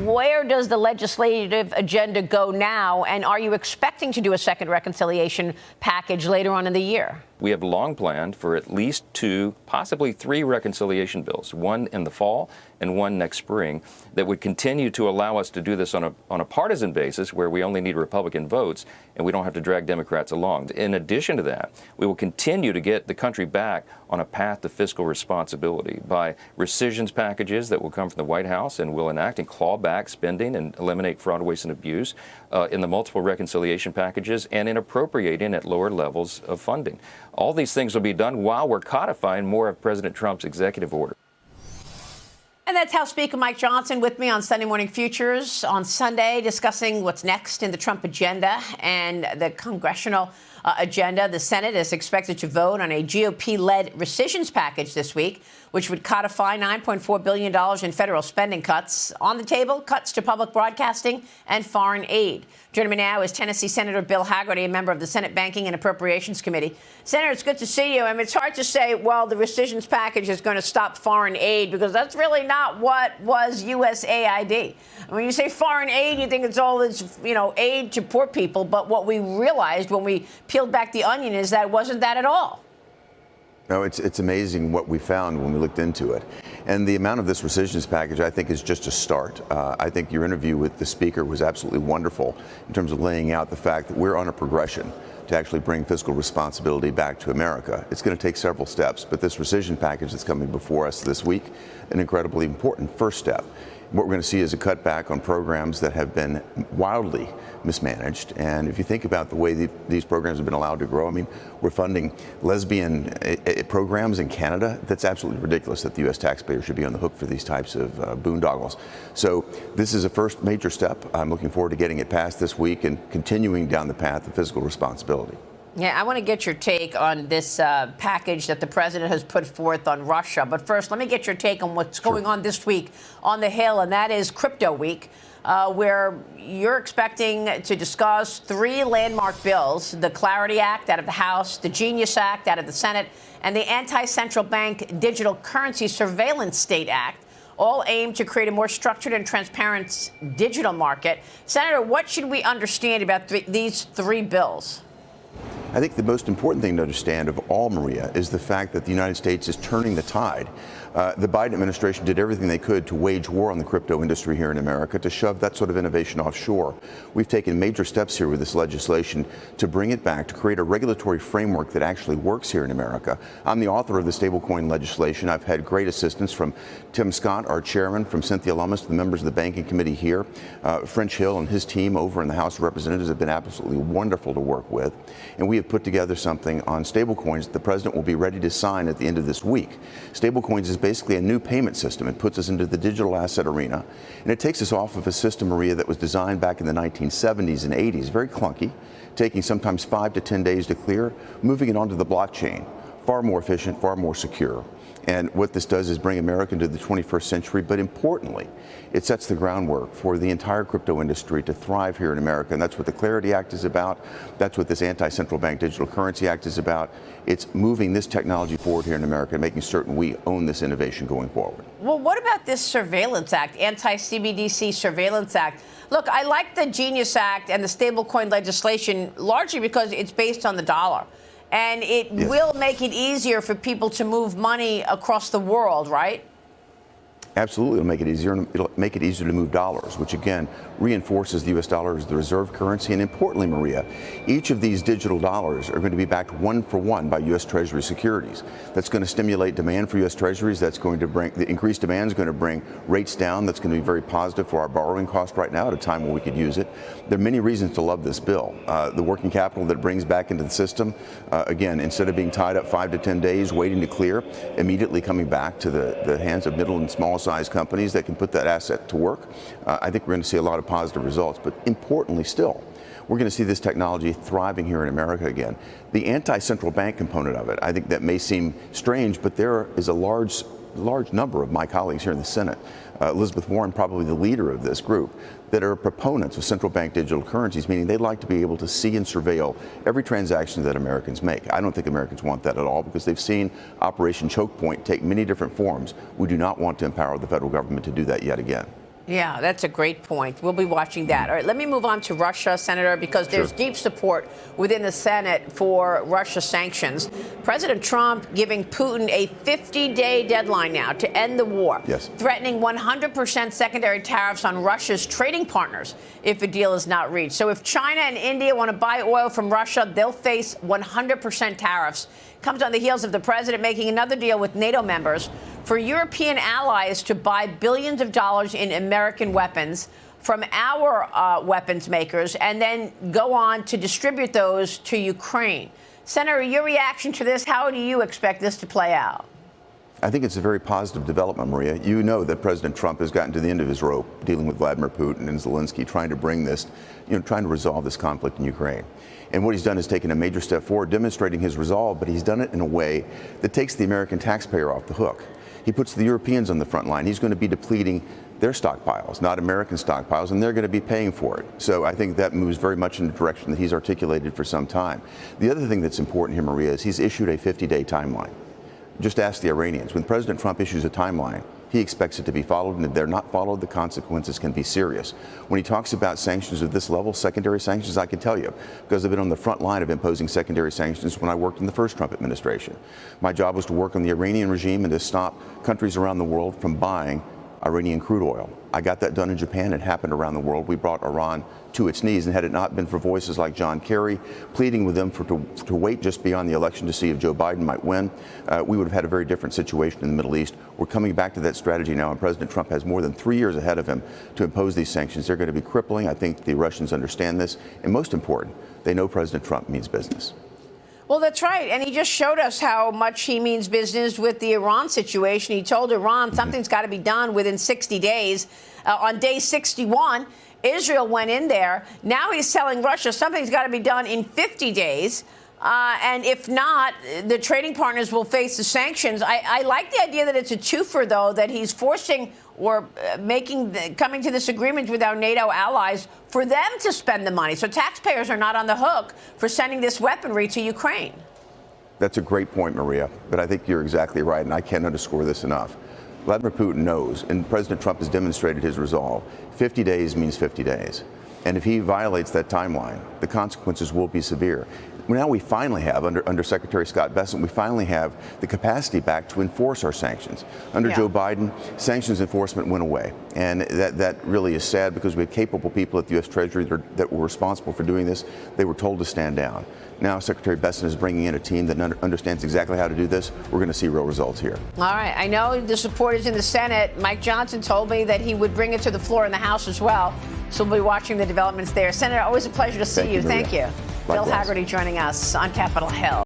Where does the legislative agenda go now? And are you expecting to do a second reconciliation package later on in the year? We have long planned for at least 2, possibly 3 reconciliation bills, one in the fall and one next spring, that would continue to allow us to do this on a partisan basis where we only need Republican votes and we don't have to drag Democrats along. In addition to that, we will continue to get the country back on a path to fiscal responsibility by rescissions packages that will come from the White House and will enact and claw back spending and eliminate fraud, waste, and abuse in the multiple reconciliation packages and in appropriating at lower levels of funding. All these things will be done while we're codifying more of President Trump's executive order. And that's House Speaker Mike Johnson with me on Sunday Morning Futures on Sunday, discussing what's next in the Trump agenda and the congressional agenda. The Senate is expected to vote on a GOP-led rescissions package this week, which would codify $9.4 billion in federal spending cuts. On the table, cuts to public broadcasting and foreign aid. Joining me now is Tennessee Senator Bill Hagerty, a member of the Senate Banking and Appropriations Committee. Senator, it's good to see you. I mean, it's hard to say, well, the rescissions package is going to stop foreign aid, because that's really not what was USAID. When you say foreign aid, you think it's all this, aid to poor people. But what we realized when we peeled back the onion is that it wasn't that at all. No, it's amazing what we found when we looked into it. And the amount of this rescissions package, I think, is just a start. I think your interview with the Speaker was absolutely wonderful in terms of laying out the fact that we're on a progression to actually bring fiscal responsibility back to America. It's going to take several steps, but this rescission package that's coming before us this week, an incredibly important first step. What we're going to see is a cutback on programs that have been wildly mismanaged. And if you think about the way these programs have been allowed to grow, I mean, we're funding lesbian programs in Canada. That's absolutely ridiculous that the U.S. taxpayer should be on the hook for these types of boondoggles. So this is a first major step. I'm looking forward to getting it passed this week and continuing down the path of fiscal responsibility. Yeah, I want to get your take on this package that the president has put forth on Russia. But first, let me get your take on what's going on this week on the Hill, and that is Crypto Week, where you're expecting to discuss 3 landmark bills: the Clarity Act out of the House, the Genius Act out of the Senate, and the Anti-Central Bank Digital Currency Surveillance State Act, all aimed to create a more structured and transparent digital market. Senator, what should we understand about these 3 bills? I think the most important thing to understand of all, Maria, is the fact that the United States is turning the tide. The Biden administration did everything they could to wage war on the crypto industry here in America, to shove that sort of innovation offshore. We've taken major steps here with this legislation to bring it back, to create a regulatory framework that actually works here in America. I'm the author of the stablecoin legislation. I've had great assistance from Tim Scott, our chairman, from Cynthia Lummis, the members of the Banking Committee here. French Hill and his team over in the House of Representatives have been absolutely wonderful to work with. And we have put together something on stablecoins that the president will be ready to sign at the end of this week. Stablecoins is basically a new payment system. It puts us into the digital asset arena, and it takes us off of a system, Maria, that was designed back in the 1970s and 80s, very clunky, taking sometimes 5 to 10 days to clear, moving it onto the blockchain. Far more efficient, far more secure. And what this does is bring America into the 21st century, but importantly, it sets the groundwork for the entire crypto industry to thrive here in America. And that's what the Clarity Act is about. That's what this Anti-Central Bank Digital Currency Act is about. It's moving this technology forward here in America and making certain we own this innovation going forward. Well, what about this Surveillance Act, Anti-CBDC Surveillance Act? Look, I like the Genius Act and the stablecoin legislation largely because it's based on the dollar. And it will make it easier for people to move money across the world, right? Absolutely, it'll make it easier. It'll make it easier to move dollars, which again reinforces the U.S. dollar as the reserve currency. And importantly, Maria, each of these digital dollars are going to be backed 1-for-1 by U.S. Treasury securities. That's going to stimulate demand for U.S. Treasuries. That's going to bring the increased demand is going to bring rates down. That's going to be very positive for our borrowing cost right now at a time when we could use it. There are many reasons to love this bill. The working capital that it brings back into the system, again, instead of being tied up 5 to 10 days waiting to clear, immediately coming back to the hands of middle and small size companies that can put that asset to work. I think we're going to see a lot of positive results, but importantly still, we're going to see this technology thriving here in America again. The anti-central bank component of it, I think that may seem strange, but there is a large number of my colleagues here in the Senate, Elizabeth Warren, probably the leader of this group, that are proponents of central bank digital currencies, meaning they'd like to be able to see and surveil every transaction that Americans make. I don't think Americans want that at all because they've seen Operation Choke Point take many different forms. We do not want to empower the federal government to do that yet again. Yeah, that's a great point. We'll be watching that. All right, let me move on to Russia, Senator, because there's deep support within the Senate for Russia sanctions. President Trump giving Putin a 50-day deadline now to end the war, threatening 100% secondary tariffs on Russia's trading partners if a deal is not reached. So if China and India want to buy oil from Russia, they'll face 100% tariffs. Comes on the heels of the president making another deal with NATO members for European allies to buy billions of dollars in American weapons from our weapons makers and then go on to distribute those to Ukraine. Senator, your reaction to this, how do you expect this to play out? I think it's a very positive development, Maria. You know that President Trump has gotten to the end of his rope dealing with Vladimir Putin and Zelensky, trying to bring this, trying to resolve this conflict in Ukraine. And what he's done is taken a major step forward, demonstrating his resolve, but he's done it in a way that takes the American taxpayer off the hook. He puts the Europeans on the front line. He's going to be depleting their stockpiles, not American stockpiles, and they're going to be paying for it. So I think that moves very much in the direction that he's articulated for some time. The other thing that's important here, Maria, is he's issued a 50-day timeline. Just ask the Iranians. When President Trump issues a timeline, he expects it to be followed, and if they're not followed, the consequences can be serious. When he talks about sanctions of this level, secondary sanctions, I can tell you, because I've been on the front line of imposing secondary sanctions when I worked in the first Trump administration. My job was to work on the Iranian regime and to stop countries around the world from buying Iranian crude oil. I got that done in Japan. It happened around the world. We brought Iran to its knees, and had it not been for voices like John Kerry pleading with them to wait just beyond the election to see if Joe Biden might win, we would have had a very different situation in the Middle East. We're coming back to that strategy now, and President Trump has more than 3 years ahead of him to impose these sanctions. They're going to be crippling. I think the Russians understand this, and most important, they know President Trump means business. Well, that's right. And he just showed us how much he means business with the Iran situation. He told Iran something's got to be done within 60 days. On day 61, Israel went in there. Now he's telling Russia something's got to be done in 50 days. And if not, the trading partners will face the sanctions. I like the idea that it's a twofer, though, that he's forcing or coming to this agreement with our NATO allies for them to spend the money. So taxpayers are not on the hook for sending this weaponry to Ukraine. That's a great point, Maria, but I think you're exactly right, and I can't underscore this enough. Vladimir Putin knows, and President Trump has demonstrated his resolve, 50 days means 50 days. And if he violates that timeline, the consequences will be severe. Now we finally have, under Secretary Scott Bessent, we finally have the capacity back to enforce our sanctions. Under Joe Biden, sanctions enforcement went away. And that really is sad, because we had capable people at the U.S. Treasury that were responsible for doing this. They were told to stand down. Now Secretary Bessent is bringing in a team that understands exactly how to do this. We're going to see real results here. All right. I know the support is in the Senate. Mike Johnson told me that he would bring it to the floor in the House as well. So we'll be watching the developments there. Senator, always a pleasure to see you. Thank you. Bill Hagerty joining us on Capitol Hill.